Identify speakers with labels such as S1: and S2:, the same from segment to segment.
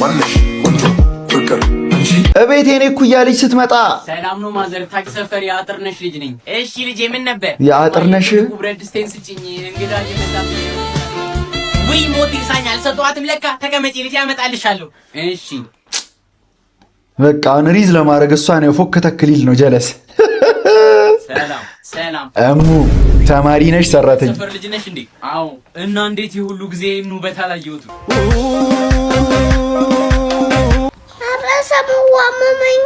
S1: ማነሽ ቆንጆ ፍቅር አንቺ
S2: እቤቴ እኔ እኩያ ልጅ ስትመጣ
S3: ሰላም ነው ማዘር ታክ ሰፈር የአጥርነሽ ልጅ ነኝ። እሺ ልጅ ምን ነበር?
S2: የአጥርነሽ
S3: ብረት ድስቴን ስጭኝ እንግዳ እየመጣ ወይ ሞት ይሳኛል ሰጧትም ለካ ተቀመጪ ልጅ ያመጣልሻለሁ። እሺ
S2: በቃ ሪዝ ለማድረግ እሷን የፎክ ተክሊል ነው ጀለስ
S3: ሰላም
S2: እሙ ተማሪ ነሽ ሰራተኛ
S3: ሰፈር ልጅ ነሽ እንዴ? አዎ። እና እንዴት ይሁሉ ጊዜ ምን ውበት አላየሁት?
S4: አረሰሙ ዋመመኝ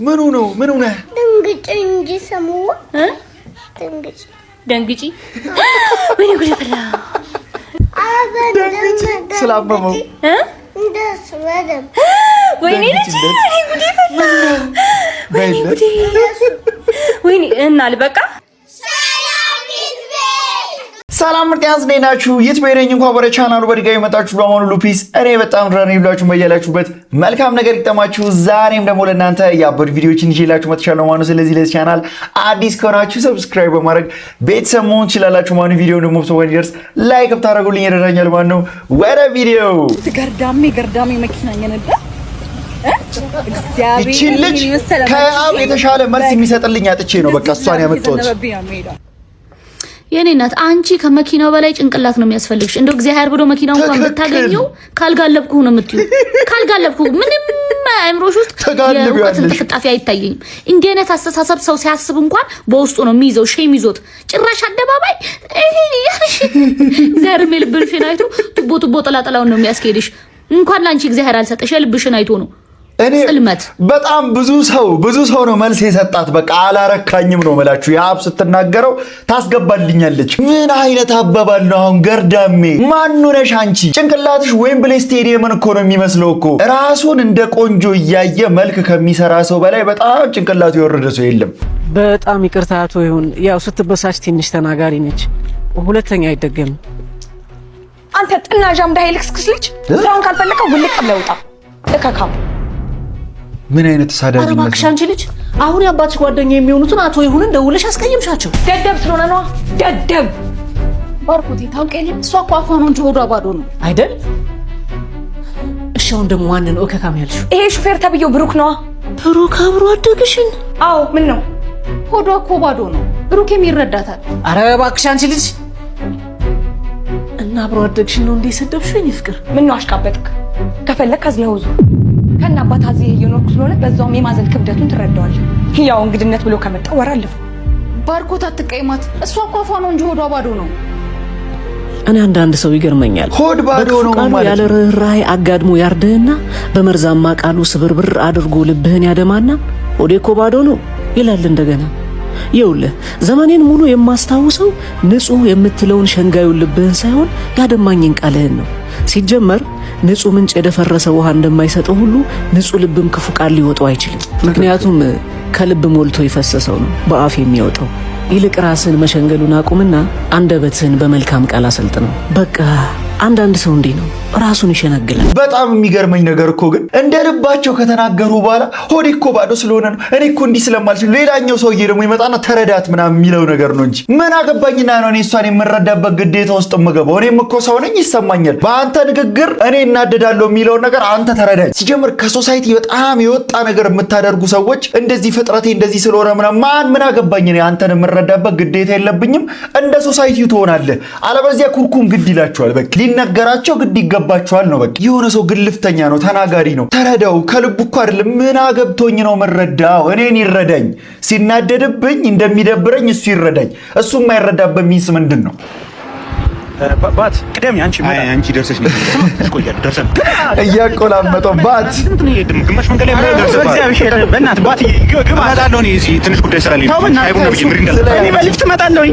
S2: ምኑ ነው
S4: ድንግጭ እንጂ ሰሙዋ
S5: ደንግጪ ወይኔ ጉድ ፈላ
S4: ደንግጭ
S2: ስላመመው
S4: እንደስ ወደም
S5: ወይኔ ልጅ ጉድ ፈላ ወይኔ እና ልበቃ
S2: ሰላም ምርጥያስ ነኝ ናችሁ ይትበረኝ እንኳን ወደ ቻናሉ በድጋሚ መጣችሁ በመሆኑ ሉፒስ እኔ በጣም ረን ይብላችሁ በያላችሁበት መልካም ነገር ይጠማችሁ። ዛሬም ደግሞ ለእናንተ ያበዱ ቪዲዮዎችን ይዤላችሁ መጥቻለሁ ማለት ነው። ስለዚህ ለዚህ ቻናል አዲስ ከሆናችሁ ሰብስክራይብ በማድረግ ቤተሰብ መሆን ትችላላችሁ ማለት ነው። ቪዲዮ ደግሞ ሰው እንዲደርስ ላይክ ብታደርጉልኝ ይረዳኛል ማለት ነው። ወደ ቪዲዮ
S5: ገርዳሜ መኪና እየነዳ
S2: ይቺ ልጅ ከአብ የተሻለ መልስ የሚሰጥልኝ አጥቼ ነው በቃ እሷን ያመጣሁት።
S5: የኔ እናት አንቺ ከመኪናው በላይ ጭንቅላት ነው የሚያስፈልግሽ። እንደው እግዚአብሔር ብሎ መኪናው እንኳን ብታገኘው ካልጋለብኩ ነው የምትዩ። ካልጋለብኩ ምንም አእምሮሽ ውስጥ የእውቀት እንጥፍጣፊ አይታየኝም። እንዲህ አይነት አስተሳሰብ ሰው ሲያስብ እንኳን በውስጡ ነው የሚይዘው። ሼም ይዞት ጭራሽ አደባባይ እግዚአብሔር የልብሽን አይቶ ቱቦ ጥላጥላውን ነው የሚያስኬድሽ። እንኳን ላንቺ እግዚአብሔር አልሰጠሽ የልብሽን አይቶ ነው።
S2: እኔ በጣም ብዙ ሰው ነው መልስ የሰጣት። በቃ አላረካኝም ነው መላችሁ። የአብ ስትናገረው ታስገባልኛለች። ምን አይነት አባባል ነው አሁን? ገርዳሜ ማኑ ነሽ አንቺ? ጭንቅላትሽ ዌምብሌይ ስቴዲየምን እኮ ነው የሚመስለው እኮ። ራሱን እንደ ቆንጆ እያየ መልክ ከሚሰራ ሰው በላይ በጣም ጭንቅላቱ የወረደ ሰው የለም።
S6: በጣም ይቅርታ አቶ ይሁን፣ ያው ስትበሳች ትንሽ ተናጋሪ ነች። ሁለተኛ አይደገም።
S7: አንተ ጥናጃም ዳይሌክስ ልጅ ስራውን ካልፈለከው ውልቅ ብለህ ውጣ። እከካም
S2: ምን አይነት ተሳዳቢ ነው?
S6: እባክሽ አንቺ ልጅ አሁን የአባትሽ ጓደኛ የሚሆኑትን አቶ ይሁንን ደውለሽ አስቀየምሻቸው።
S7: ደደብ ስለሆነ ነው። ደደብ
S5: ባርኮቴ ታውቂያለሽ፣ እሷ እኮ አፏ ነው እንጂ ሆዷ ባዶ ነው
S6: አይደል? እሺ አሁን ደግሞ ማንን ነው እከካም ያልሽው?
S7: ይሄ ሹፌር ተብዬው ብሩክ ነዋ።
S6: ብሩክ አብሮ አደግሽን?
S7: አዎ ምን ነው?
S5: ሆዷ እኮ ባዶ ነው። ብሩኬም ይረዳታል።
S6: አረ እባክሽ አንቺ ልጅ እና አብሮ አደግሽን ነው እንዴ ሰደብሽኝ? ፍቅር
S7: ምን ነው አሽቃበጥክ? ከፈለክ አዝለውዙ ከና አባት አዚ እየኖርኩ ስለሆነ በዛውም የማዘል ክብደቱን ትረዳዋለህ። ያው እንግድነት ብሎ ከመጣ ወራ አለፈ።
S5: ባርኮት አትቀይማት፣ እሷ እኮ አፏ ነው እንጂ ሆዷ ባዶ ነው።
S6: እኔ አንዳንድ ሰው ይገርመኛል።
S2: ሆድ ባዶ ነው ማለት
S6: ያለ ርህራሄ አጋድሞ ያርደህና በመርዛማ ቃሉ ስብርብር አድርጎ ልብህን ያደማና ሆዴ እኮ ባዶ ነው ይላል እንደገና። ይኸውልህ ዘመኔን ሙሉ የማስታውሰው ንጹህ የምትለውን ሸንጋዩን ልብህን ሳይሆን ያደማኝን ቃልህን ነው። ሲጀመር ንጹህ ምንጭ የደፈረሰ ውሃ እንደማይሰጠው ሁሉ ንጹህ ልብም ክፉ ቃል ሊወጣው አይችልም። ምክንያቱም ከልብ ሞልቶ የፈሰሰው ነው በአፍ የሚወጣው። ይልቅ ራስን መሸንገሉን አቁምና አንደበትህን በመልካም ቃል አሰልጥነው። በቃ አንዳንድ ሰው እንዲህ ነው ራሱን ይሸነግላል።
S2: በጣም የሚገርመኝ ነገር እኮ ግን እንደ ልባቸው ከተናገሩ በኋላ ሆዴ እኮ ባዶ ስለሆነ ነው እኔ እኮ እንዲህ ስለማልችል፣ ሌላኛው ሰውዬ ደግሞ ይመጣና ተረዳት ምናምን የሚለው ነገር ነው እንጂ ምን አገባኝና ነው እኔ እሷን የምረዳበት ግዴታ ውስጥ የምገባው? እኔም እኮ ሰው ነኝ፣ ይሰማኛል። በአንተ ንግግር እኔ እናደዳለሁ የሚለውን ነገር አንተ ተረዳኝ። ሲጀምር ከሶሳይቲ በጣም የወጣ ነገር የምታደርጉ ሰዎች እንደዚህ ፍጥረቴ እንደዚህ ስለሆነ ምናምን ምን አገባኝ እኔ አንተን የምረዳበት ግዴታ የለብኝም። እንደ ሶሳይቲው ትሆናለህ፣ አለበለዚያ ኩርኩም ግድ ይላችኋል። በቃ ሊነገራቸው ግድ ይገባቸዋል ነው። በቃ የሆነ ሰው ግልፍተኛ ነው፣ ተናጋሪ ነው። ተረዳው። ከልቡ እኮ አይደለም። ምን አገብቶኝ ነው መረዳው? እኔን ይረዳኝ። ሲናደድብኝ እንደሚደብረኝ እሱ ይረዳኝ። እሱ የማይረዳበት ሚንስ ምንድን ነው?
S8: ባት ቅደም አንቺ ደርሰሽ ነው ቆያል ደርሰን
S2: እያቆላመጠው ባት
S8: ግማሽ መንገድ ላይ ደርሰን በእግዚአብሔር በእናትህ ባት ግባ እመጣለሁ። እኔ እዚህ ትንሽ ጉዳይ ስላለኝ አይቡና ብቻ ምሪንዳ እኔ በሊፍት እመጣለሁ።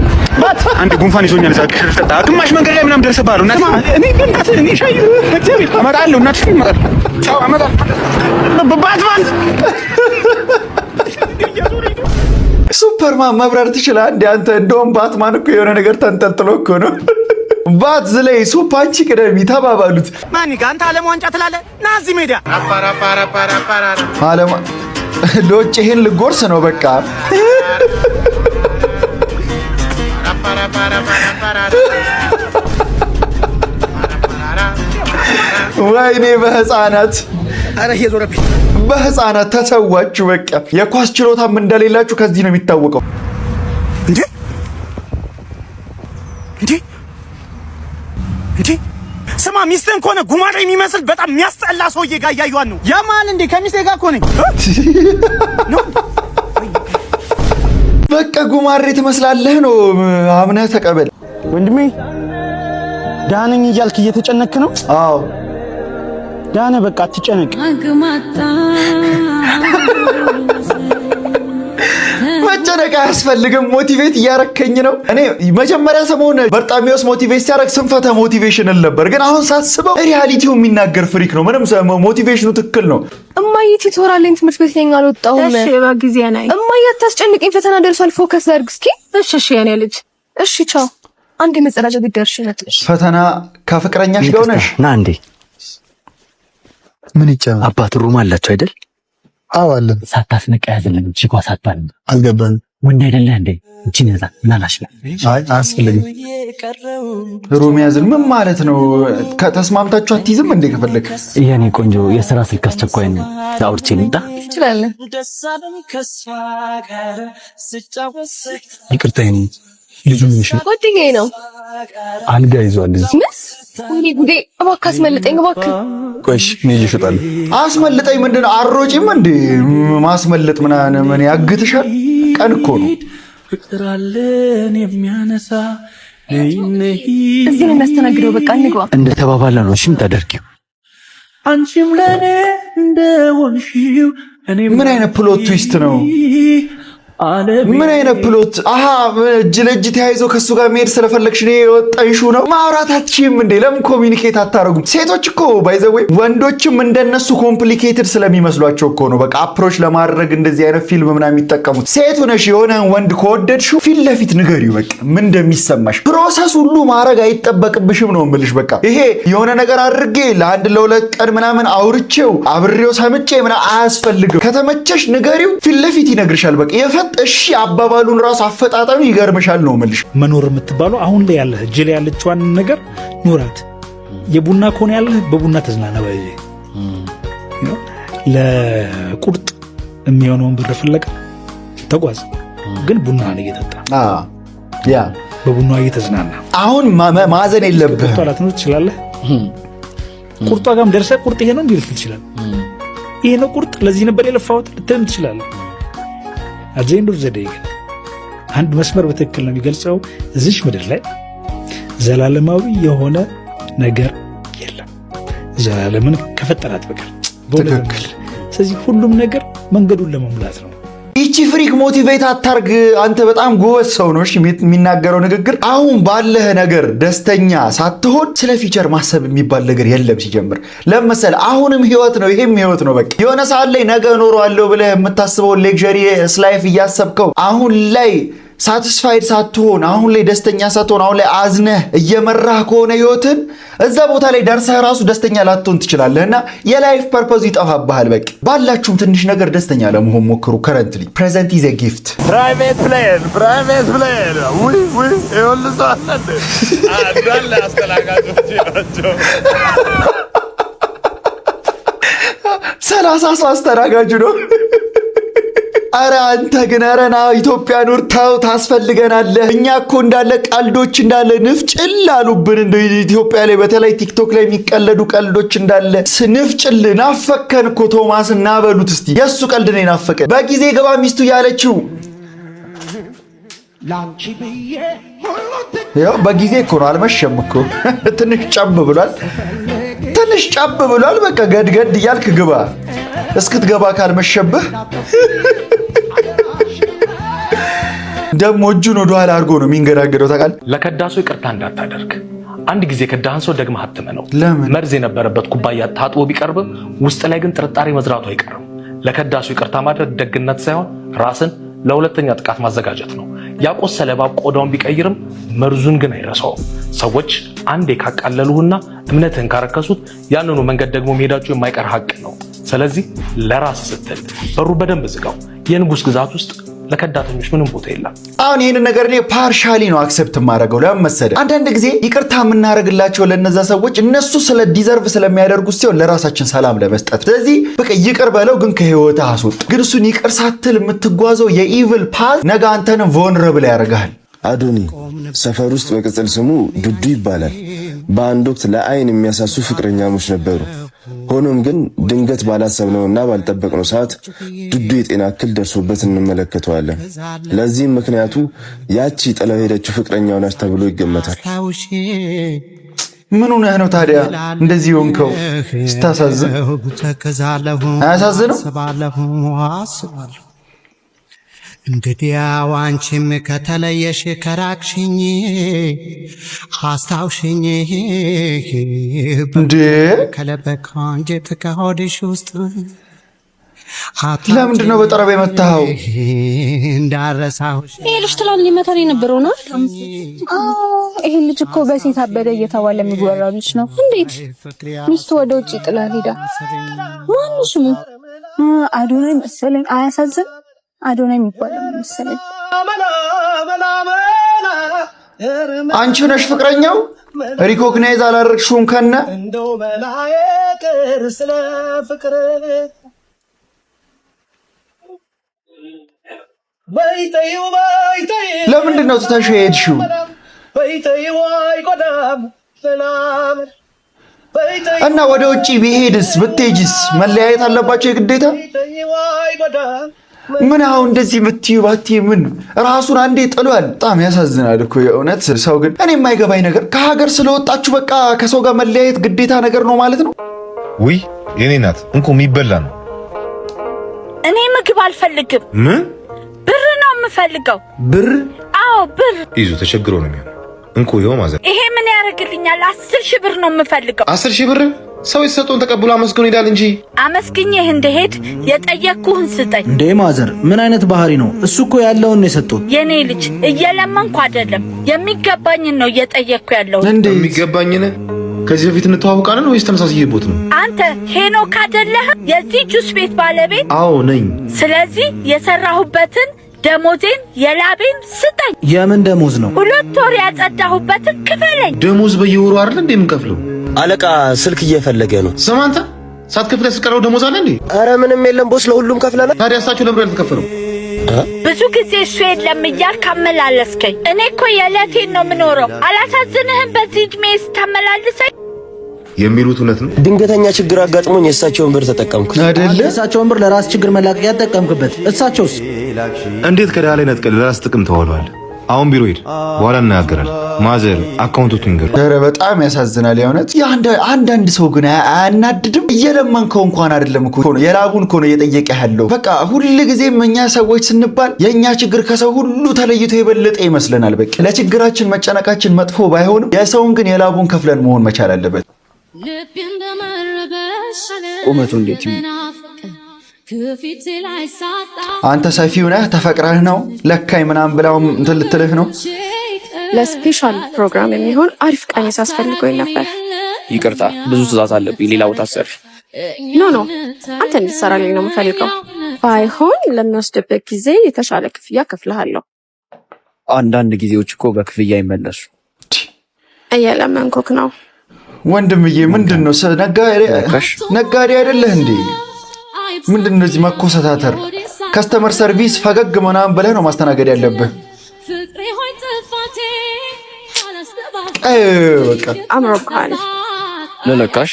S8: ባት አንድ ጉንፋን ይዞኛል። እዛ ከሽርፈታ ግማሽ መንገድ ላይ ምናምን ደርሰባለሁ። እናት እኔ በእናትህ እኔ ሻይ በእግዚአብሔር እመጣለሁ። እናትሽ እመጣለሁ። ቻው እመጣለሁ። ባትማን
S2: ሱፐርማን መብረር ትችላለህ እንዴ አንተ? እንደውም ባትማን እኮ የሆነ ነገር ተንጠልጥሎ እኮ ነው። ባት ዝለይ ሱፕ አንቺ ቅደሚ ተባባሉት።
S6: ማን ጋንታ ዓለም ዋንጫ ትላለህ? ና እዚህ ሜዳ
S2: ዓለም ሎጭ ይሄን ልጎርስ ነው በቃ። ወይኔ በህፃናት በህፃናት ተሰዋችሁ። በቃ የኳስ ችሎታም እንደሌላችሁ ከዚህ ነው የሚታወቀው።
S8: እንዴ እንዴ እንዴ ስማ፣ ሚስትህን ከሆነ ጉማሬ የሚመስል በጣም የሚያስጠላ ሰውዬ ጋር እያዩዋን ነው። ያማል እንዴ? ከሚስቴ ጋር እኮ ነኝ።
S2: በቃ ጉማሬ ትመስላለህ ነው። አምነህ ተቀበል
S8: ወንድሜ። ደህና ነኝ እያልክ እየተጨነክ ነው?
S2: አዎ
S8: ደህና ነህ፣ በቃ አትጨነቅ።
S2: መጨነቅ አያስፈልግም። ሞቲቬት እያረከኝ ነው። እኔ መጀመሪያ ሰሞን በርጣሚዎስ ሞቲቬት ሲያረግ ስንፈተ ሞቲቬሽን ነበር፣ ግን አሁን ሳስበው ሪያሊቲው የሚናገር ፍሪክ ነው። ምንም ሞቲቬሽኑ ትክክል ነው።
S9: እማዬ ትቶራለኝ ትምህርት ቤት ነኝ አልወጣሁም።
S7: እሺ በጊዜ ነኝ።
S9: እማዬ አታስጨንቅኝ፣ ፈተና ደርሷል፣ ፎከስ አድርግ እስኪ።
S7: እሺ የኔ ልጅ።
S9: እሺ ቻው። አንዴ መጸዳጃ ቤት ደርሼ ነጥሽ።
S2: ፈተና ከፍቅረኛሽ ጋር ሆነሽ
S10: ና እንዴ?
S1: ምን ይቻላል?
S10: አባት ሩም አላችሁ አይደል?
S1: አዎ አለን።
S10: ሳታስነቃ ያዘልን ቺኳ ሳትባል
S1: አልገባን
S10: ወንድ አይደለ እንዴ? እቺን ያዛ ምናላሽ ነው?
S1: አይ አያስፈልግም።
S2: ሩም ያዝን ምን ማለት ነው? ከተስማምታችሁ አትይዝም እንዴ? ከፈለክ
S10: የኔ ቆንጆ የሥራ ስልክ አስቸኳይ ነው። አውርቼ ልምጣ?
S9: ትችላለህ።
S1: ይቅርታ ይኔ ልጁ ምንሽ ነው?
S9: ጓደኛዬ ነው።
S1: አልጋ ይዟል።
S9: ምስ ወይኔ ጉዴ! እባክህ አስመልጠኝ እባክህ።
S1: ቆይሽ እኔ ይሽጣል።
S2: አስመልጠኝ ምንድን ነው? አሮጪም እንዴ? ማስመለጥ ምናምን ምን ያግትሻል? ቀን እኮ ነው።
S6: ፍቅር አለን የሚያነሳ
S9: እዚህ ነው የሚያስተናግደው። በቃ እንግባ።
S10: እንደ ተባባላ ነው። እሺ የምታደርጊው
S6: አንቺም ለኔ እንደሆንሽው እኔ
S2: ምን አይነት ፕሎት ትዊስት ነው? ምን አይነት ፕሎት? አሃ እጅ ለእጅ ተያይዞ ከሱ ጋር መሄድ ስለፈለግሽ ነው የወጣሽው ነው? ማውራት አትችይም እንዴ? ለምን ኮሚኒኬት አታረጉም? ሴቶች እኮ ባይዘዌ ወንዶችም እንደነሱ ኮምፕሊኬትድ ስለሚመስሏቸው እኮ ነው በቃ አፕሮች ለማድረግ እንደዚህ አይነት ፊልም ምናምን የሚጠቀሙት። ሴት ሆነሽ የሆነ ወንድ ከወደድሽው ፊት ለፊት ንገሪው በቃ ምን እንደሚሰማሽ። ፕሮሰስ ሁሉ ማድረግ አይጠበቅብሽም ነው የምልሽ። በቃ ይሄ የሆነ ነገር አድርጌ ለአንድ ለሁለት ቀን ምናምን አውርቼው አብሬው ሰምጬ ምናምን አያስፈልግም። ከተመቸሽ ንገሪው፣ ፊት ለፊት ይነግርሻል። በቃ እሺ አባባሉን ራሱ አፈጣጣኑ ይገርምሻል ነው የምልሽ።
S11: መኖር የምትባለው አሁን ላይ ያለህ እጅ ላይ ያለችዋን ነገር ኑራት። የቡና ከሆነ ያለህ በቡና ተዝናና። ባይ ለቁርጥ የሚሆነውን ብር ፍለጋ ተጓዝ፣ ግን ቡና ነው እየጠጣ
S2: ያ
S11: በቡና እየተዝናና።
S2: አሁን ማዘን የለብህ።
S11: ቁርጧ ነው ትችላለህ። ቁርጧ ጋርም ደርሰህ ቁርጥ ይሄ ነው እንዴ ልትል ትችላለህ። ይሄ ነው ቁርጥ፣ ለዚህ ነበር የለፋሁት ልትልም ትችላለህ። አጀንዶ ዘዴ ግን አንድ መስመር በትክክል ነው የሚገልጸው። እዚች ምድር ላይ ዘላለማዊ የሆነ ነገር የለም ዘላለምን ከፈጠራት በቀር።
S2: ትክክል።
S11: ስለዚህ ሁሉም ነገር መንገዱን ለመሙላት ነው።
S2: ይቺ ፍሪክ ሞቲቬት አታርግ። አንተ በጣም ጎበዝ ሰው ነው። እሺ የሚናገረው ንግግር አሁን ባለህ ነገር ደስተኛ ሳትሆን ስለ ፊቸር ማሰብ የሚባል ነገር የለም። ሲጀምር ለምሳሌ አሁንም ህይወት ነው፣ ይሄም ህይወት ነው። በቃ የሆነ ሰዓት ላይ ነገ እኖረዋለሁ ብለህ የምታስበውን ሌክዠሪ ላይፍ እያሰብከው አሁን ላይ ሳቲስፋይድ ሳትሆን፣ አሁን ላይ ደስተኛ ሳትሆን፣ አሁን ላይ አዝነህ እየመራህ ከሆነ ህይወትን እዛ ቦታ ላይ ደርሰህ ራሱ ደስተኛ ላትሆን ትችላለህና የላይፍ ፐርፐዙ ይጠፋብሃል። በቃ ባላችሁም ትንሽ ነገር ደስተኛ ለመሆን ሞክሩ። ከረንትሊ ፕሬዘንት ኢዝ ኤ ጊፍት።
S8: ፕራይቬት ፕሌን ውይ ይወልሳል አንዳለ አስተላጋጆች ናቸው።
S2: 30 ሰው አስተናጋጁ ነው። አረ አንተ ግን አረና ኢትዮጵያ ኑር፣ ተው ታስፈልገናለህ። እኛ እኮ እንዳለ ቀልዶች እንዳለ ንፍጭል አሉብን። እንደ ኢትዮጵያ ላይ በተለይ ቲክቶክ ላይ የሚቀለዱ ቀልዶች እንዳለ ስንፍጭል ናፈከን እኮ። ቶማስ እናበሉት እስቲ፣ የሱ ቀልድ ነው ናፈቀን። በጊዜ ገባ ሚስቱ ያለችው ያው በጊዜ እኮ ነው። አልመሸም እኮ ትንሽ ጨብ ብሏል፣ ትንሽ ጨብ ብሏል። በቃ ገድገድ እያልክ ግባ፣ እስክትገባ ካልመሸብህ ደግሞ እጁን ወደ ኋላ አድርጎ ነው የሚንገዳገደው። ታውቃለህ።
S12: ለከዳሱ ይቅርታ እንዳታደርግ። አንድ ጊዜ ከዳህን ሰው ደግመህ አትመነው።
S2: ለምን?
S12: መርዝ የነበረበት ኩባያ ታጥቦ ቢቀርብም ውስጥ ላይ ግን ጥርጣሬ መዝራቱ አይቀርም። ለከዳሱ ይቅርታ ማድረግ ደግነት ሳይሆን ራስን ለሁለተኛ ጥቃት ማዘጋጀት ነው። ያቆሰለ እባብ ቆዳውን ቢቀይርም መርዙን ግን አይረሳውም። ሰዎች አንዴ ካቃለሉህና እምነትህን ካረከሱት ያንኑ መንገድ ደግሞ መሄዳቸው የማይቀር ሀቅ ነው። ስለዚህ ለራስ ስትል በሩ በደንብ ዝጋው። የንጉሥ ግዛት ውስጥ ለከዳተኞች ምንም ቦታ የለም።
S2: አሁን ይሄን ነገር እኔ ፓርሻሊ ነው አክሰፕት ማድረገው። ለምን መሰለህ? አንዳንድ ጊዜ ይቅርታ የምናደርግላቸው ለነዛ ሰዎች እነሱ ስለ ዲዘርቭ ስለሚያደርጉት ሲሆን ለራሳችን ሰላም ለመስጠት። ስለዚህ በቃ ይቅር በለው፣ ግን ከህይወትህ አስወጥ። ግን እሱን ይቅር ሳትል የምትጓዘው የኢቪል ፓዝ ነገ አንተንም ቮልነረብል ያደርጋል።
S13: አዶኒ ሰፈር ውስጥ በቅጽል ስሙ ዱዱ ይባላል። በአንድ ወቅት ለአይን የሚያሳሱ ፍቅረኛሞች ነበሩ። ሆኖም ግን ድንገት ባላሰብነውና ባልጠበቅነው ሰዓት ዱዱ የጤና እክል ደርሶበት እንመለከተዋለን። ለዚህም ምክንያቱ ያቺ ጥለው ሄደችው ፍቅረኛው ናት ተብሎ ይገመታል።
S2: ምን ሆነህ ነው ታዲያ እንደዚህ ሆንከው? ስታሳዝን አያሳዝንም?
S14: እንግዲያው አንቺም ከተለየሽ ከራቅሽኝ አስታውሽኝ
S2: እንዴ
S14: ከለበካ አንጀት ከሆድሽ ውስጥ
S2: ለምንድን ነው በጠረባ የመታኸው?
S14: እንዳረሳሁሽ
S9: ይሄ ልጅ ትላንት ሊመታን የነበረው ነው። ይሄ ልጅ እኮ በሴት አበደ እየተባለ የሚወራው ልጅ ነው። እንዴት ሚስቱ ወደ ውጭ ጥላ ሄዳ? ማን ስሙ? አዶናይ መሰለኝ። አያሳዝን? አዶናይ የሚባለው መሰለኝ።
S2: አንቺ ነሽ ፍቅረኛው? ሪኮግናይዝ አላደረግሽውም ከነ
S14: እንደው በላየቅር ስለ ፍቅር
S2: ለምንድን ነው ትተሽው የሄድሽው? እና ወደ ውጪ ቢሄድስ ብትሄጂስ መለያየት አለባቸው የግዴታ? ምን አሁን እንደዚህ ብትዩ ባትይ ምን ራሱን አንዴ ጥሏል። በጣም ያሳዝናል እኮ የእውነት ሰው። ግን እኔ የማይገባኝ ነገር ከሀገር ስለወጣችሁ በቃ ከሰው ጋር መለያየት ግዴታ ነገር ነው ማለት ነው?
S8: ውይ የኔ ናት እንኮ የሚበላ ነው።
S15: እኔ ምግብ አልፈልግም።
S8: ምን
S15: ብር ነው የምፈልገው።
S2: ብር?
S15: አዎ ብር።
S8: ይዞ ተቸግሮ ነው የሚሆነው። እንኮ ይኸው ማዘር።
S15: ይሄ ምን ያደርግልኛል? 10,000 ብር ነው የምፈልገው።
S8: 10,000 ብር? ሰው የተሰጠውን ተቀብሎ አመስግኖ ይላል እንጂ።
S15: አመስግኜህ እንደሄድ የጠየቅኩህን ስጠኝ።
S16: እንዴ ማዘር ምን አይነት ባህሪ ነው? እሱ እኮ ያለውን ነው የሰጡት።
S15: የኔ ልጅ እየለመንኩ አይደለም፣ የሚገባኝን ነው እየጠየቅኩ ያለው።
S8: የሚገባኝን? ከዚህ በፊት እንተዋወቃለን ወይስ ተመሳሳይቦት ነው?
S15: አንተ ሄኖክ አይደለህ የዚህ ጁስ ቤት ባለቤት?
S8: አዎ ነኝ።
S15: ስለዚህ የሰራሁበትን ደሞዜን የላቤን ስጠኝ።
S16: የምን ደሞዝ ነው?
S15: 2 ወር ያጸዳሁበትን ክፈለኝ።
S8: ደሞዝ በየወሩ አይደል እንዴ የምንከፍለው?
S10: አለቃ ስልክ እየፈለገ ነው።
S8: ስማ አንተ ሳትከፍል ያስቀረው ደሞዝ አለ እንዴ?
S10: አረ ምንም የለም ቦስ፣ ለሁሉም ከፍለናል።
S8: ታዲያ እሳቸው ለምን ያልተከፈለው?
S15: ብዙ ጊዜ እሱ የለም እያልክ አመላለስከኝ። እኔ እኮ የዕለቴን ነው የምኖረው። አላሳዝንህም? በዚህ ዕድሜ ስታመላልሰኝ።
S8: የሚሉት እውነት ነው።
S10: ድንገተኛ ችግር አጋጥሞኝ የእሳቸውን ብር ተጠቀምኩ
S2: አይደለ?
S16: የእሳቸውን ብር ለራስ ችግር መላቀቂያ ተጠቀምክበት። እሳቸውስ
S8: እንዴት ከዳህ ላይ ነጥቀል ለራስ ጥቅም ተዋሏል? አሁን ቢሮ ሄድ፣ በኋላ እናገራለን። ማዘር አካውንቱን ይንገር።
S2: ኧረ በጣም ያሳዝናል የእውነት። አንዳንድ ሰው ግን አያናድድም? እየለመንከው እንኳን አይደለም እኮ ነው የላቡን እኮ ነው እየጠየቀ ያለው። በቃ ሁልጊዜም እኛ ሰዎች ስንባል የእኛ ችግር ከሰው ሁሉ ተለይቶ የበለጠ ይመስለናል። በቃ ለችግራችን መጨነቃችን መጥፎ ባይሆንም የሰውን ግን የላቡን ከፍለን መሆን መቻል አለበት።
S1: ቁመቱ እንዴት ይሁን?
S2: አንተ ሰፊው ነህ ተፈቅረህ ነው ለካይ ምናምን ብላውም እንትን ልትልህ ነው።
S9: ለስፔሻል ፕሮግራም የሚሆን አሪፍ ቀሚስ አስፈልጎኝ ነበር።
S17: ይቅርታ ብዙ ትእዛዝ አለብኝ። ሌላ ቦታ ሰርሽ?
S9: ኖ አንተ እንድትሰራልኝ ነው የምፈልገው። ባይሆን ለሚወስድበት ጊዜ የተሻለ ክፍያ ከፍልሃለሁ።
S17: አንዳንድ ጊዜዎች እኮ በክፍያ ይመለሱ።
S9: እየለመንኩክ ነው
S2: ወንድምዬ። ምንድን ነው ነጋዴ አይደለህ እንዴ? ምንድን ነው እዚህ መኮሰታተር? ከስተመር ሰርቪስ ፈገግ ምናምን ብለህ ነው ማስተናገድ ያለብህ። በቃ
S9: አምሮብሃል።
S17: ለለካሽ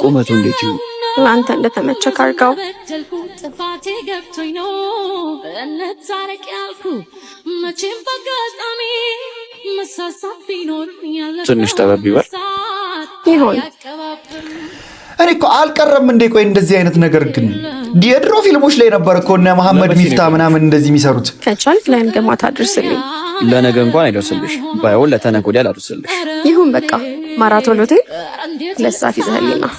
S17: ቁመቱ እንዴት ይሁን?
S9: ለአንተ እንደተመቸህ አድርገው።
S17: ትንሽ ጠበብ ይበል
S9: ይሆን?
S2: እኔ እኮ አልቀረም እንዴ? ቆይ እንደዚህ አይነት ነገር ግን የድሮ ፊልሞች ላይ ነበር እኮ እነ መሐመድ ሚፍታ ምናምን እንደዚህ የሚሰሩት።
S9: ከቻልክ ለነገ ማታ አድርስልኝ።
S17: ለነገ እንኳን አይደርስልሽ፣ ባይሆን ለተነገ ወዲያ ላድርስልሽ።
S9: ይሁን በቃ ማራቶን ሆቴል 2 ሰዓት ይዘህልኝ ነው።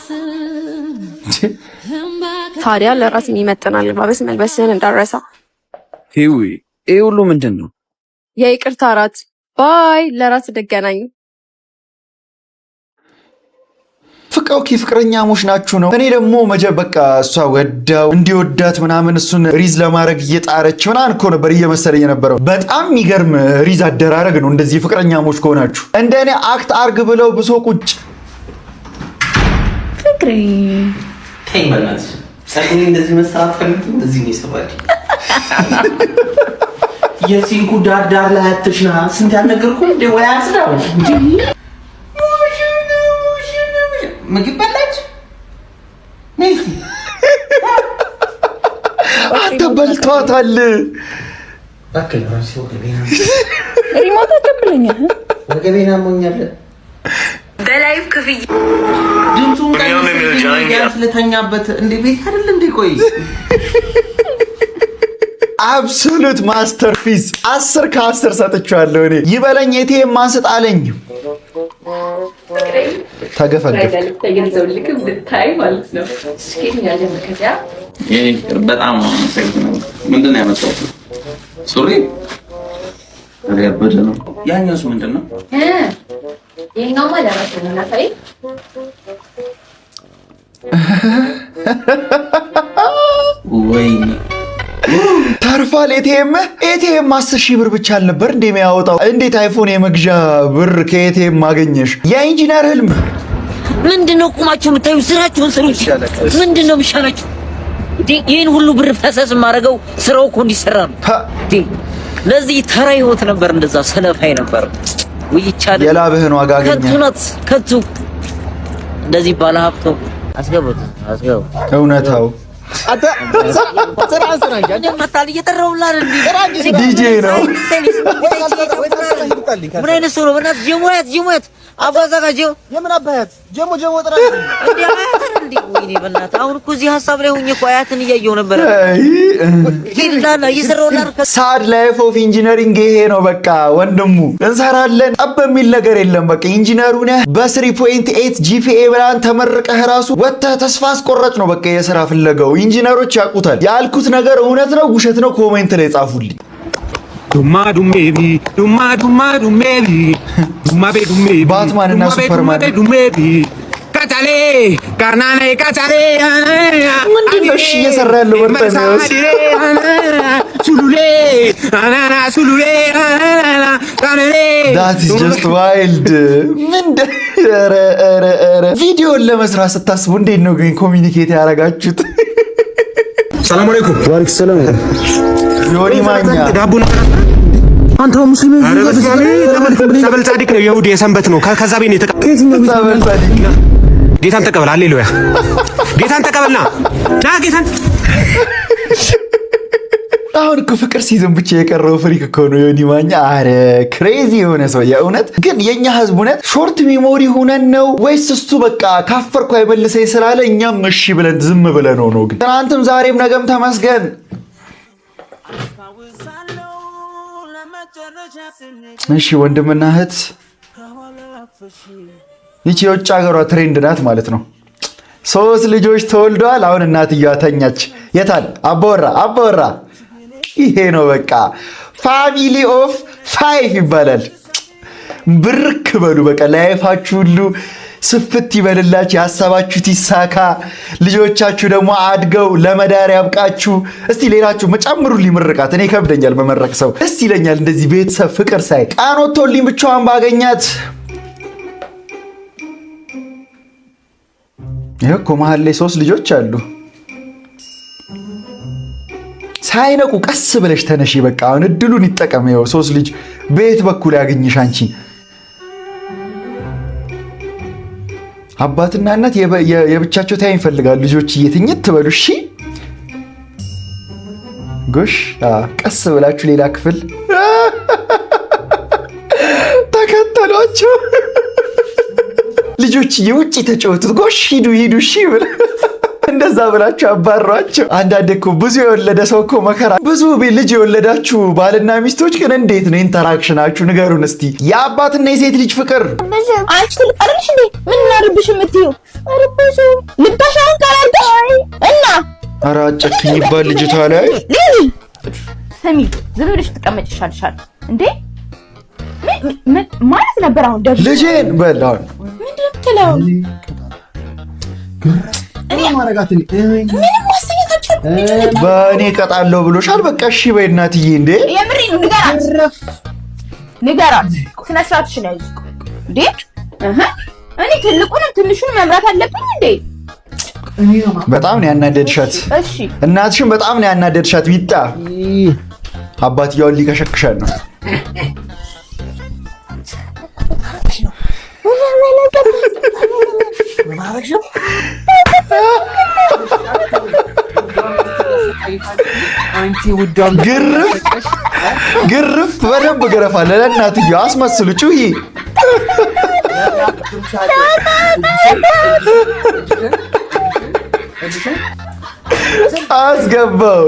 S9: ታዲያ ለራስ የሚመጥን አለባበስ መልበስህን እንዳረሳ።
S17: ሂዊ ይሄ ሁሉ ምንድን ነው?
S9: የይቅርታ እራት። ባይ ለራስ ደገናኝ።
S2: ፍቅረኛሞች ናችሁ ነው። እኔ ደግሞ በቃ እሷ ወዳው እንዲወዳት ምናምን እሱን ሪዝ ለማድረግ እየጣረች ምናምን እኮ ነበር እየመሰለኝ የነበረው። በጣም የሚገርም ሪዝ አደራረግ ነው እንደዚህ ፍቅረኛሞች ከሆናችሁ። እንደኔ አክት አርግ ብለው ብሶ ቁጭ
S5: ፍቅሬ
S3: ተይመናት ሰክኒ እንደዚህ መስራት ፈልግ እንደዚህ ነው ይሰባል። የሲንኩ ዳር ላይ አትሽና ስንት ያልነገርኩ እንደ ወይ አስራው ምግብ በላች
S2: አንተ በልቷታል።
S3: አከለ ራሱ ወገቤና
S9: ሪሞት ተቀበለኛል
S3: ወገቤና ሞኛለ በላይፍ ክፍይ ድምፁን ቀንስ ስለተኛበት እንደ ቤት አይደል እንደ ቆይ
S2: አብሶሉት ማስተርፒስ 10 ከ10 ሰጥቻለሁ። እኔ ይበለኝ ኤቲኤም ማንስጣለኝ ተገፈገፈ
S5: ተገንዘብ ልክ ብታይ ማለት ነው። ስኬት ያለ መከታ
S3: በጣም ምንድን ነው ያመጣው? ሱሪ ያበደ ነው። ያኛውስ ምንድን ነው?
S5: ይሄኛው ማለት ነው ናታይ
S3: ወይኔ
S2: ተርፋል። ኤቲኤም 10,000 ብር ብቻ አልነበር እንደሚያወጣው? እንዴት አይፎን የመግዣ ብር ከኤቲኤም ማገኘሽ? የኢንጂነር ህልም
S18: ምንድነው? ቁማችሁ የምታዩ ስራችሁን ስሩ። ምንድነው የሚሻላችሁ? ይሄን ሁሉ ብር ፈሰስ ማረገው ስራው እኮ እንዲሰራ ነው። ለዚህ ተራ ህይወት ነበር እንደዛ ሰለፋይ ነበር። ወይቻለ
S2: የላብህን ዋጋ አገኘ።
S18: ከቱ እንደዚህ ባለሀብቱ አስገቡት።
S2: እውነታው
S18: አታ ስራ እንደማታል እየጠራውላ እንዴ
S2: ዲጄ ነው።
S18: ምን አይነት ሰው ነው? በእናትህ ጀሞያት አባዛጋጀው የምን አባያት ጀሞ ጥራ እንዴ ወይኔ በእናትህ አሁን እኮ እዚህ ሐሳብ ላይ ሆኜ እኮ አያትን እያየሁ ነበር። ሂድላና እየሰራውላ
S2: ሳድ ላይፍ ኦፍ ኢንጂነሪንግ ይሄ ነው በቃ ወንድሙ። እንሰራለን ጠብ የሚል ነገር የለም። በቃ ኢንጂነሩ ነህ በ3.8 ጂፒኤ ብላን ተመርቀህ ራሱ ወጥተህ ተስፋ አስቆራጭ ነው በቃ የሥራ ፍለጋው። ኢንጂነሮች ያውቁታል። ያልኩት ነገር እውነት ነው ውሸት ነው ኮሜንት ላይ ጻፉልኝ። ባትማን እና ሱፐርማን
S8: ካቻሌ ካናኔ ካቻሌ
S2: ምንድነው እሺ እየሰራ ያለው? በርተሚያስ
S8: ሱሉሌ አናና ሱሉሌ ካናኔ
S2: that is just wild። ቪዲዮን ለመስራት ስታስቡ እንዴት ነው ግን ኮሚኒኬት ያደረጋችሁት?
S8: ሰላም አለይኩም።
S16: ወአለይኩም ሰላም።
S2: ዮኒ ማኛ
S8: ዳቦ ነው አንተ ሙስሊም ሰበል ጻድቅ ነው። ይሁዲ የሰንበት ነው። ከዛ ቤት ነው
S2: ሰበል ጻድቅ
S8: ጌታን ተቀበል። ሃሌሉያ ጌታን ተቀበልና ና ጌታን
S2: አሁን እኮ ፍቅር ሲዝም ብቻ የቀረው ፍሪክ እኮ ነው ዮኒ ማኛ። አረ ክሬዚ የሆነ ሰው የእውነት። ግን የኛ ህዝብ እውነት ሾርት ሜሞሪ ሆነን ነው ወይስ እሱ በቃ ካፈርኩ አይመልሰኝ ስላለ እኛም እሺ ብለን ዝም ብለን ነው? ግን ትናንትም ዛሬም ነገም ተመስገን። እሺ ወንድምና እህት ይቺ የውጭ ሀገሯ ትሬንድ ናት ማለት ነው። 3 ልጆች ተወልደዋል። አሁን እናትየዋ ተኛች። የታል አባወራ? ይሄ ነው በቃ ፋሚሊ ኦፍ 5 ይባላል። ብርክ በሉ በቃ ላይፋችሁ ሁሉ ስፍት ይበልላችሁ፣ ያሰባችሁት ይሳካ፣ ልጆቻችሁ ደግሞ አድገው ለመዳር ያብቃችሁ። እስቲ ሌላችሁ መጨምሩልኝ ምርቃት። እኔ ከብደኛል መመረቅ ሰው ደስ ይለኛል እንደዚህ ቤተሰብ ፍቅር ሳይ። ቃን ወጥቶልኝ ብቻዋን ባገኛት። ይሄ እኮ መሀል ላይ 3 ልጆች አሉ። ሳይነቁ ቀስ ብለሽ ተነሺ በቃ አሁን እድሉን ይጠቀም። ይኸው 3 ልጅ በየት በኩል ያገኝሽ አንቺ? አባትና እናት የብቻቸው ታይም ይፈልጋሉ። ልጆች እየትኝት ትበሉ። እሺ ጎሽ ቀስ ብላችሁ ሌላ ክፍል ተከተሏቸው። ልጆች የውጭ ተጫወቱት። ጎሽ ሂዱ እሺ ብለ እንደዛ ብላችሁ አባሯቸው። አንዳንዴ እኮ ብዙ የወለደ ሰው እኮ መከራ። ብዙ ልጅ የወለዳችሁ ባልና ሚስቶች ግን እንዴት ነው ኢንተራክሽናችሁ? ንገሩን እስቲ። የአባትና የሴት ልጅ ፍቅር
S9: አንቺ ትልቀርልሽ እንዴ? ምን እናርብሽ የምትይው? አረበሱ ልባሻውን ካላልሽ እና
S2: ኧረ አጨክኝ ይባል ልጅቷ ላይ
S9: ሰሚ ዝም ብለሽ ተቀመጭ ይሻልሻል እንዴ? ማለት ነበር። አሁን ደግሞ
S2: ልጄን በል አሁን
S9: ምንድን ነው የምትለው?
S16: እኔ ማረጋት
S7: ምንም ማስተኛታችሁ
S2: በእኔ ቀጣለሁ ብሎሻል። በቃ እሺ በይ እናትዬ። እንዴ
S7: የምሪ ነው ንገራት ስነ ስርዓትሽን ያዥ እንዴ እኔ ትልቁንም ትንሹን መምራት አለብኝ እንዴ?
S2: በጣም ነው ያናደድሻት።
S7: እሺ
S2: እናትሽን በጣም ነው ያናደድሻት። ቢጣ አባትየውን ሊከሸክሻል ነው። ግርፍ በደንብ ገረፋለ ለእናትየው አስመስሉ ጩሂ አስገባው።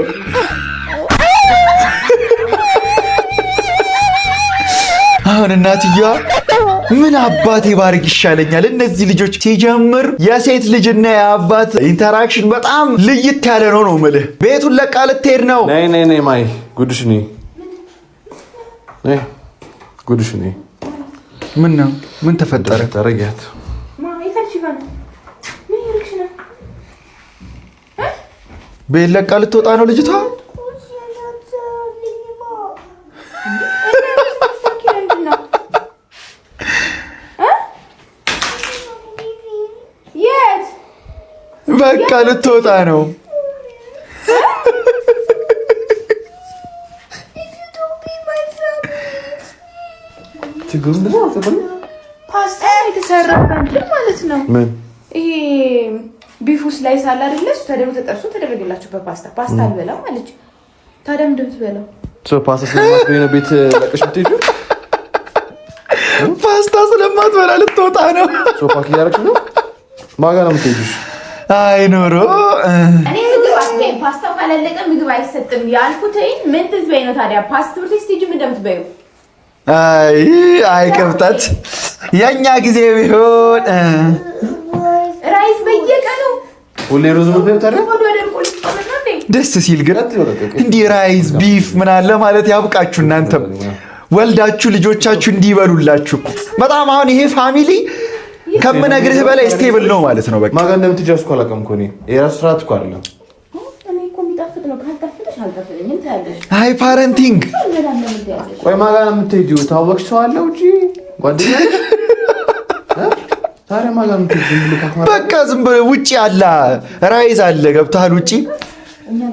S2: አሁን እናትየዋ ምን አባቴ ባርግ ይሻለኛል። እነዚህ ልጆች ሲጀምር የሴት ልጅና የአባት ኢንተራክሽን በጣም ልይት ያለ ነው የምልህ። ቤቱን ለቃ ልትሄድ ነው።
S19: ነይ ማይ ጉድሽ ነይ ጉድሽ ነይ።
S2: ምን ነው? ምን ተፈጠረ?
S19: ተረጋት።
S2: ቤት ለቃ ልትወጣ ነው ልጅቷ። በቃ ልትወጣ ነው።
S7: ፓስታ የተሰራበት ማለት ነው።
S19: ምን
S7: ይሄ ቢፉስ ላይ ሳላ አይደለ? እሱ ተደርጎ ተጠርሶ ተደረገላችሁ በፓስታ ፓስታ አልበላም አለች። ታዲያ ምንድን ነው የምትበላው?
S19: ፓስታ ስለማትበላ ነው ቤት ለቀሽ የምትሄጂው?
S2: ፓስታ ስለማትበላ ልትወጣ ነው።
S19: ፓክ እያደረግሽ ነው። ማን ጋር ነው የምትሄጂው?
S2: አይ ኖሮ
S7: እኔ ምግብ አትበይም። ፓስታው ካላለቀ ምግብ አይሰጥም ያልኩት ምን ትበይ ነው ታዲያ? ፓስታ ብርቴ ስቴጅ ምን እንደምትበዩ?
S2: አይ ቅብጠት የኛ ጊዜ ቢሆን
S7: ራይስ በየቀኑ
S19: ሁሌ ሩዝ ነው ታዲያ።
S2: ደስ ሲል ግን እንዲህ ራይስ ቢፍ ምን አለ ማለት ያብቃችሁ። እናንተም ወልዳችሁ ልጆቻችሁ እንዲበሉላችሁ በጣም አሁን ይሄ ፋሚሊ ከምነግርህ በላይ ስቴብል ነው ማለት ነው። በቃ
S19: ማጋ እንደምትጃስ እኮ አላውቅም እኮ እኔ የራስ ስርዓት እኮ አይደለም።
S7: እኔ እኮ የሚጣፍጥ ነው ካልጣፍጥሽ አልጣፍጥኝም ታያለሽ።
S2: አይ ፓረንቲንግ
S19: ቆይ ማጋ ነው የምትሄጂው? ታወቅሽ ሰው አለ ውጪ ጓደኛ ታዲያ ማጋ ነው የምትሄጂው?
S2: በቃ ዝም ብለህ ውጪ አለ ራይዝ አለ ገብተሃል። ውጪ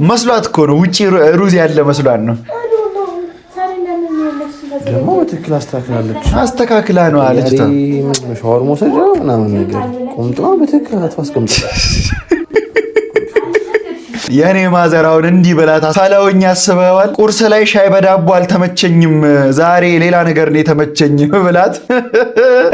S2: መስሏት እኮ ነው ውጪ ሩዝ ያለ መስሏት ነው።
S19: ደግሞ በትክክል አስተካክላለች።
S2: አስተካክላ ነው አለችታ።
S19: ሻወር መውሰጃ ምናምን ነገር ቁምጧ በትክክል አትፋስቀምጥ።
S2: የኔ ማዘራውን እንዲህ ብላት ሳላውኝ ያስበዋል። ቁርስ ላይ ሻይ በዳቦ አልተመቸኝም፣ ዛሬ ሌላ ነገር ነው የተመቸኝ ብላት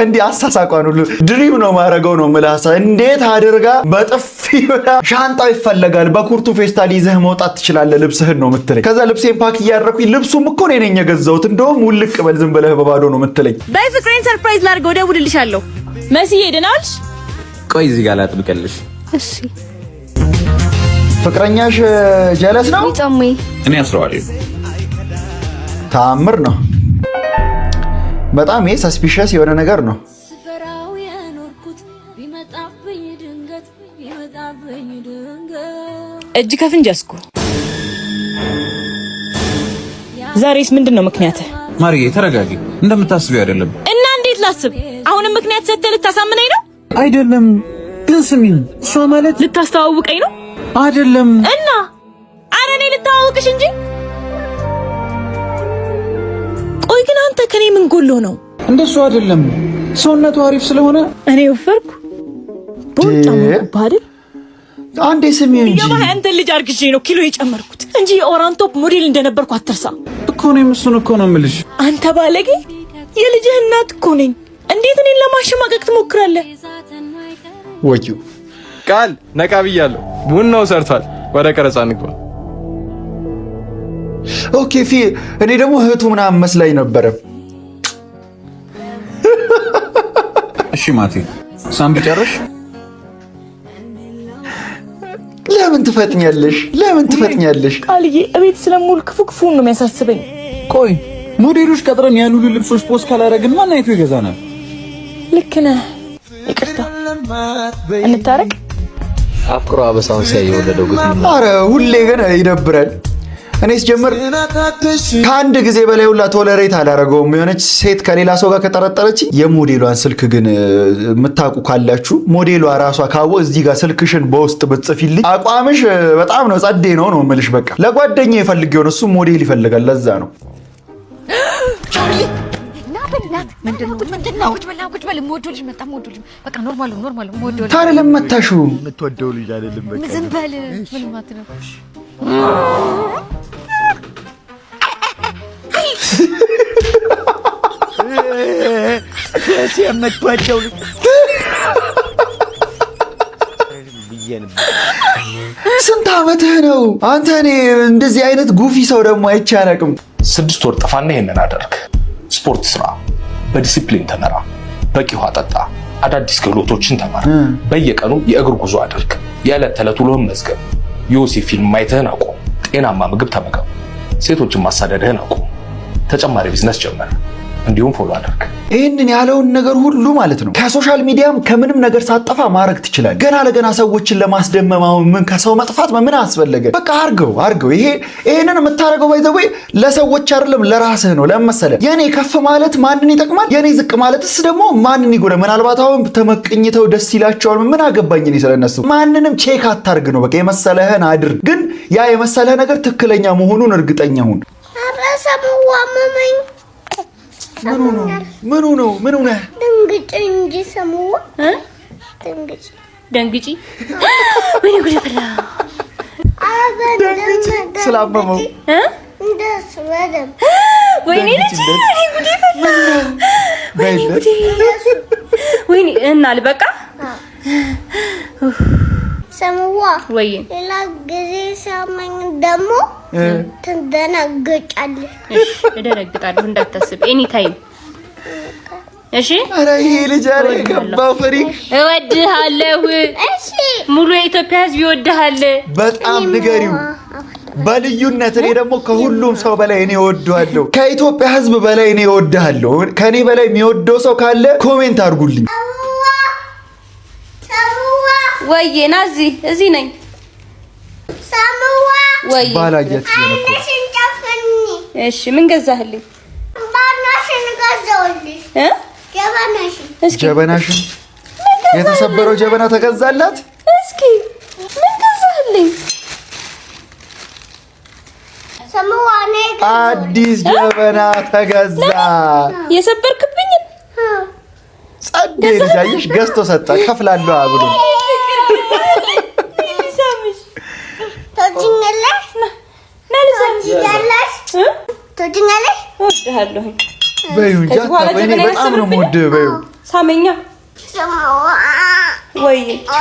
S2: እንዲህ አሳሳቋን ሁሉ ድሪም ነው ማረገው ነው ምላሳ እንዴት አድርጋ በጥፊ ብላ ሻንጣው ይፈለጋል በኩርቱ ፌስታል ይዘህ መውጣት ትችላለህ ልብስህን ነው የምትለኝ። ከዛ ልብሴን ፓክ እያደረኩኝ ልብሱም እኮ እኔ ነኝ የገዛሁት እንደውም ውልቅ በል ዝም ብለህ በባዶ ነው የምትለኝ።
S20: በይ ፍቅሬን ሰርፕራይዝ ላድርገው እደውልልሻለሁ። መስዬ ደህና ዋልሽ?
S17: ቆይ እዚህ ጋር ላጥብቅልሽ።
S20: እሺ
S2: ፍቅረኛሽ ጀለስ ነው?
S17: እኔ አስረዋለሁ።
S2: ታምር ነው በጣም። ይሄ ሰስፒሸስ የሆነ ነገር ነው።
S20: እጅ ከፍንጅ ያስኩ። ዛሬስ ምንድን ነው ምክንያትህ?
S17: ማርዬ ተረጋጊ። እንደምታስቢው አይደለም።
S20: እና እንዴት ላስብ? አሁንም ምክንያት ሰጥተህ ልታሳምነኝ ነው?
S16: አይደለም ግን ስሚኝ፣ እሷ ማለት
S20: ልታስተዋውቀኝ ነው
S16: አይደለም?
S20: እና ኧረ እኔ ልታዋውቅሽ እንጂ። ቆይ ግን አንተ ከኔ ምን ጎሎ ነው?
S16: እንደሱ አይደለም። ሰውነቱ አሪፍ ስለሆነ
S20: እኔ ወፈርኩ ቦጫ ነው አይደል?
S2: አንዴ ስሚኝ እንጂ
S20: የባህ አንተ ልጅ አርግዤ ነው ኪሎ የጨመርኩት እንጂ ኦራንቶፕ ሞዴል እንደነበርኩ አትርሳ
S16: እኮ። እኔም እሱን እኮ ነው የምልሽ።
S20: አንተ ባለጌ የልጅህ እናት እኮ ነኝ። እንዴት እኔን ለማሸማቀቅ ትሞክራለህ?
S2: ወዩ
S19: ቃል ነቃ ብያለሁ። ቡናው ሰርቷል። ወደ ቀረጻ እንግባ።
S2: ኦኬ እኔ ደግሞ እህቱ ምናምን መስላኝ ነበረ።
S17: እሺ ማቴ ሳምቢ ጨርሽ።
S2: ለምን ትፈጥኛለሽ? ለምን ትፈጥኛለሽ?
S20: ቃልዬ እቤት ስለሙሉ ክፉ ነው የሚያሳስበኝ።
S16: ቆይ ሞዴሎች ቀጥረን ያን ሁሉ ልብሶች ፖስት ካላደረግን ማን አይቶ ይገዛናል?
S20: ልክ ነህ። ይቅርታ እንታረቅ።
S17: አፍቅሮ አበሳውን ሲያይ የወለደው ግን
S2: ኧረ ሁሌ ግን ይደብራል። እኔስ ጀመር ከአንድ ጊዜ በላይ ሁላ ቶለሬት አላረገውም። የሆነች ሴት ከሌላ ሰው ጋር ከጠረጠረች የሞዴሏን ስልክ ግን የምታውቁ ካላችሁ ሞዴሏ ራሷ ካወ እዚህ ጋር ስልክሽን በውስጥ ብትጽፊልኝ አቋምሽ በጣም ነው ጸዴ ነው የምልሽ። በቃ ለጓደኛ ይፈልግ ይሆን እሱ ሞዴል ይፈልጋል። ለዛ ነው
S7: ምንድነው? ቁጭ በል የምወደው ልጅ መጣ። የምወደው ልጅ በቃ ኖርማል የምወደው ልጅ
S2: ታዲያ ለምን መታሽው?
S19: የምትወደው ልጅ አይደለም በቃ
S7: ዝም በል። ምን ማለት ነው?
S19: የምትወደው ልጅ
S2: ስንት ዓመትህ ነው አንተ? እኔ እንደዚህ አይነት ጉፊ ሰው ደግሞ አይቼ አላውቅም።
S12: 6 ወር ጥፋና ይሄንን አደርግ። ስፖርት ስራ፣ በዲሲፕሊን ተመራ፣ በቂ ውሃ ጠጣ፣ አዳዲስ ክህሎቶችን ተማር፣ በየቀኑ የእግር ጉዞ አድርግ፣ የዕለት ተዕለት ውሎህን መዝገብ፣ ዮሴፍ ፊልም ማየትህን አቁም፣ ጤናማ ምግብ ተመገብ፣ ሴቶችን ማሳደድህን አቁም፣ ተጨማሪ ቢዝነስ ጀመር፣ እንዲሁም ፎሎ አድርግ።
S2: ይህንን ያለውን ነገር ሁሉ ማለት ነው ከሶሻል ሚዲያም ከምንም ነገር ሳጠፋ ማድረግ ትችላለህ። ገና ለገና ሰዎችን ለማስደመም አሁን ምን ከሰው መጥፋት ምን አስፈለገ? በቃ አርገው። ይሄንን የምታረገው ባይዘው ለሰዎች አይደለም ለራስህ ነው። ለመሰለ የኔ ከፍ ማለት ማንን ይጠቅማል? የኔ ዝቅ ማለትስ ደግሞ ማንን ይጎዳል? ምናልባት አሁን ተመቅኝተው ደስ ይላቸዋል። ምን አገባኝ እኔ ስለነሱ። ማንንም ቼክ አታርግ ነው በቃ። የመሰለህን አድርግ፣ ግን ያ የመሰለህ ነገር ትክክለኛ መሆኑን እርግጠኛ ሁን። ምኑ ነው?
S4: ድንግጭ እንጂ ሰሙዋ
S5: ደንግጪ። ወይኔ ጉድ ፈላ።
S2: ስላመመው
S4: እንደሱ ወደም
S5: ወይኔ ልጅ ጉድ ፈላ። ወይኔ እናል በቃ
S4: ሰሙዋ
S5: ወይ
S4: ሌላ ጊዜ ሰማኝ ደግሞ ትደነግጫለሽ።
S5: እሺ እደነግጣለሁ እንዳታስብ። ኤኒ ታይም እሺ።
S2: አረ ይሄ ልጅ አረ ገባው ፍሪክ
S5: እወድሃለሁ።
S4: እሺ
S5: ሙሉ የኢትዮጵያ ሕዝብ ይወድሃል።
S2: በጣም ንገሪው በልዩነት። እኔ ደግሞ ከሁሉም ሰው በላይ እኔ እወድሃለሁ። ከኢትዮጵያ ሕዝብ በላይ እኔ እወድሃለሁ። ከኔ በላይ የሚወደው ሰው ካለ ኮሜንት አድርጉልኝ።
S5: ወይ ና እዚህ ነኝ።
S4: ሰሙዋ
S5: ወይ
S2: ባላያት የነኮ
S5: እሺ ምን ገዛህልኝ?
S4: ባናሽን ገዛሁልሽ።
S2: ጀበናሽን የተሰበረው ጀበና ተገዛላት።
S5: እስኪ ምን ገዛህልኝ?
S4: ሰሙዋ
S2: አዲስ ጀበና ተገዛ።
S5: የሰበርክብኝ
S2: ጸዴ ልጅ ገዝቶ ሰጣ። ከፍላለሁ ብሎ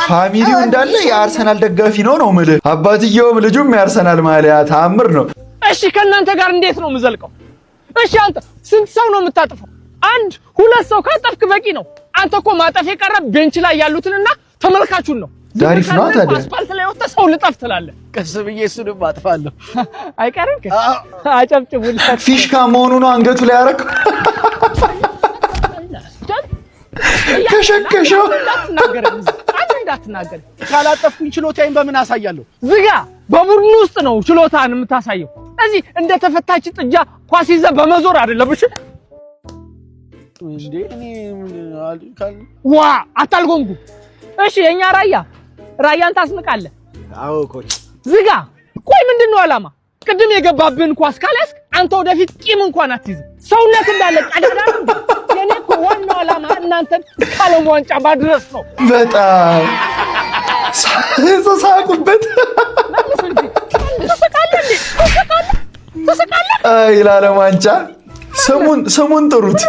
S2: ፋሚሊው እንዳለ የአርሰናል ደጋፊ ነው የምልህ። አባትየውም ልጁም የአርሰናል ማሊያ ታምር ነው።
S21: እሺ ከእናንተ ጋር እንዴት ነው የምዘልቀው? እሺ አንተ ስንት ሰው ነው የምታጠፋው? 1-2 ሰው ካጠፍክ በቂ ነው። አንተ እኮ ማጠፍ የቀረ ቤንች ላይ ያሉትንና ተመልካቹን ነው።
S2: ዛሪፍ ነው ታዲያ።
S21: አስፋልት ላይ ወጣ ሰው ልጠፍ ትላለህ። ቀስ ብዬ እሱንም አጥፋለሁ። አይቀርም ከ አጨብጭቡልኝ።
S2: ፊሽካ መሆኑ ነው አንገቱ ላይ ያረከው። ከሸከሸው
S21: እንዳትናገር። ካላጠፍኩኝ ችሎታዬን በምን አሳያለሁ? ዝጋ። በቡድኑ ውስጥ ነው ችሎታን የምታሳየው። እዚህ እንደተፈታች ጥጃ ኳስ ይዘህ በመዞር አይደለም። እሺ ዋ አታልጎምጉ። እሺ የኛ ራያን ታስንቃለህ።
S19: አዎ ኮች
S21: ዝጋ። ቆይ ምንድነው አላማ? ቅድም የገባብን ኳስ ካላስክ አንተ ወደፊት ቂም እንኳን አትይዝም። ሰውነት እንዳለ ቀዳዳ ነው። የኔ እኮ ዋናው አላማ እናንተን ካለም ዋንጫ ማድረስ ነው።
S2: በጣም ሳቁበት። አይ ለዓለም ዋንጫ ስሙን ጥሩት።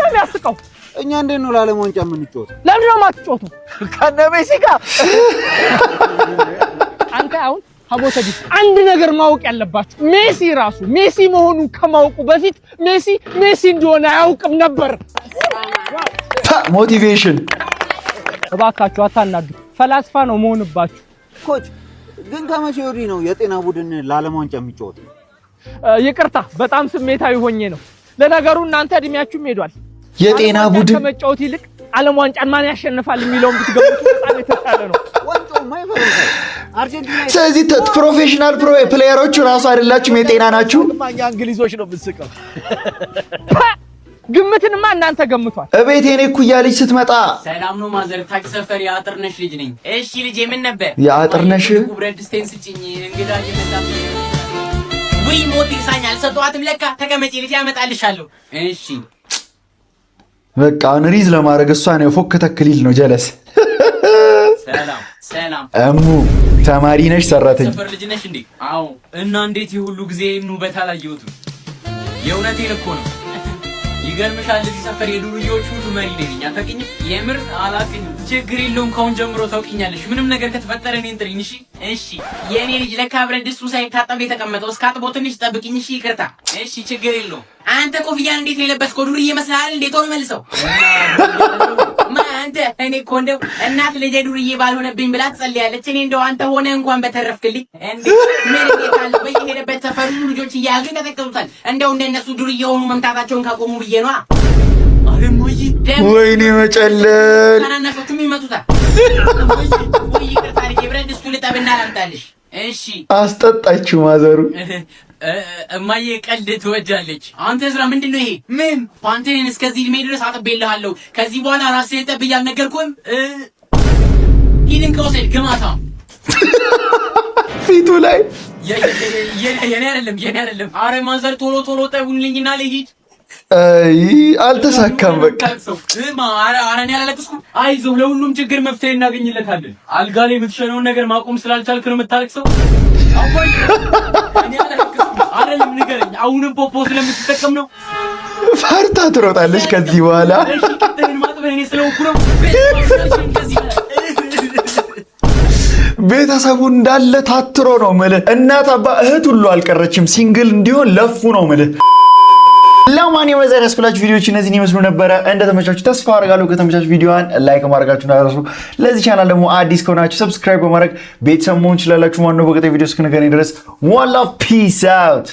S19: እኛ እንዴት ነው ለዓለም ዋንጫ የምንጫወተው?
S21: ለምን ነው የማትጫወተው? ከነ ሜሲ ጋር አንተ አሁን ሀቦተዲ አንድ ነገር ማወቅ ያለባችሁ ሜሲ መሆኑን ከማወቁ በፊት ሜሲ እንደሆነ አያውቅም ነበር።
S2: ሞቲቬሽን
S21: እባካችሁ አታናዱ። ፈላስፋ ነው መሆንባችሁ።
S19: ኮች ግን ከመቼ ወዲህ ነው የጤና ቡድን ለዓለም ዋንጫ የሚጫወተው?
S21: ይቅርታ በጣም ስሜታዊ ሆኜ ነው። ለነገሩ እናንተ እድሜያችሁም ሄዷል።
S2: የጤና ቡድን
S21: ከመጫወት ይልቅ ዓለም ዋንጫን ማን ያሸንፋል የሚለውን ብትገምቱ በጣም የተሻለ ነው።
S19: ዋንጫው ማይፈረው
S2: ስለዚህ ፕሮፌሽናል ፕሌየሮቹ ራሱ አይደላችሁም፣ የጤና ናችሁ።
S21: ማኛ እንግሊዞች ነው የምትስቀው። ግምትንማ እናንተ ገምቷል።
S2: እቤት የኔ እኩያ ልጅ ስትመጣ
S3: ሰላም ነው ማዘር፣ ታች ሰፈር የአጥርነሽ ልጅ ነኝ። እሺ ልጄ ምን ነበር?
S2: የአጥርነሽ
S3: ብረት ድስቴን ስጭኝ፣ እንግዳ እየመጣብኝ። ውይ ሞት ይሳኛል፣ ሰጧትም ለካ። ተቀመጪ ልጄ አመጣልሻለሁ። እሺ
S2: በቃ አሁን ሪዝ ለማድረግ እሷን ፎክ ተክሊል ነው ጀለስ።
S3: ሰላም ሰላም።
S2: እሙ ተማሪ ነሽ ሰራተኛ?
S3: ሰፈር ልጅ ነሽ እንዴ? አዎ። እና እንዴት የሁሉ ጊዜ ውበት አላየሁትም? የእውነቴን እኮ ነው። ይገርምሻል፣ እዚህ ሰፈር የዱርዬዎች ሁሉ መሪ ነኝ። አታውቂኝም? የምር አላውቅኝም። ችግር የለውም፣ ካሁን ጀምሮ ታውቂኛለሽ። ምንም ነገር ከተፈጠረ እኔን ጥሪኝ። እሺ እሺ። የእኔ ልጅ ለካ ብረት ድስቱ ሳይታጠብ የተቀመጠው እስካጥቦ ትንሽ ጠብቅኝ። እሺ ይቅርታ። እሺ ችግር የለውም። አንተ ኮፍያን እንዴት ነው የለበስከው? ዱርዬ ይመስልሃል እንዴ? ቶሎ መልሰው። አንተ እኔ እኮ እንደው እናት ልጄ ዱርዬ ባልሆነብኝ ብላ ትጸልያለች። እኔ እንደው አንተ ሆነ እንኳን በተረፍክልኝ። እንዴ ምን እንዴት በየሄደበት ሰፈሩ ልጆች እያያዙ ይቀጠቅጡታል። እንደው እንደነሱ ዱርዬ ሆኑ መምታታቸውን ካቆሙ ብዬ ነዋ። አለሞይ
S2: ወይኔ መጨለል
S3: ታናናሾቹም ይመጡታል። ወይ ይቅርታ ልጄ፣ ብረት ድስቱ ልጠብና ላምጣልሽ። እሺ
S2: አስጠጣችሁ ማዘሩ።
S3: እማዬ ቀልድ ትወዳለች። አንተ ዝራ ምንድን ነው ይሄ? ምን ፓንቴን እስከዚህ እድሜ ድረስ አጥቤልሃለሁ። ከዚህ በኋላ ራስህን ጠብ እያልነገርኩህም ሂድን ከወሰድ ግማታ
S2: ፊቱ ላይ
S3: የኔ አይደለም። አረ ማዘር ቶሎ ቶሎ ጠቡልኝና ልሂድ።
S2: አይ አልተሳካም። በቃ
S3: አረ እኔ አላለቅስኩም። አይዞህ፣ ለሁሉም ችግር መፍትሄ እናገኝለታለን። አልጋ ላይ የምትሸነውን ነገር ማቆም ስላልቻልክ ነው የምታለቅሰው? አባይ እኔ አላለቅስኩም። አይደለም ንገረኝ፣ አሁንም ፖፖ ስለምትጠቀም ነው?
S2: ፈርታ ትሮጣለች ከዚህ በኋላ።
S3: እሺ ቅጥህን ማጥበን እኔ ስለሆንኩ ነው።
S2: ቤተሰቡ እንዳለ ታትሮ ነው የምልህ። እናት አባ እህት ሁሉ አልቀረችም፣ ሲንግል እንዲሆን ለፉ ነው የምልህ። ለማንኛውም የዛሬ ያስኩላችሁ ቪዲዮዎች እነዚህን ይመስሉ ነበረ። እንደተመቻችሁ ተስፋ አደርጋለሁ። ከተመቻችሁ ቪዲዮዋን ላይክ ማድረጋችሁን አትርሱ። ለዚህ ቻናል ደግሞ አዲስ ከሆናችሁ ሰብስክራይብ በማድረግ ቤተሰብ መሆን ትችላላችሁ። ማነው በቀጣይ ቪዲዮ እስክንገናኝ ድረስ ዋን ላቭ ፒስ አውት።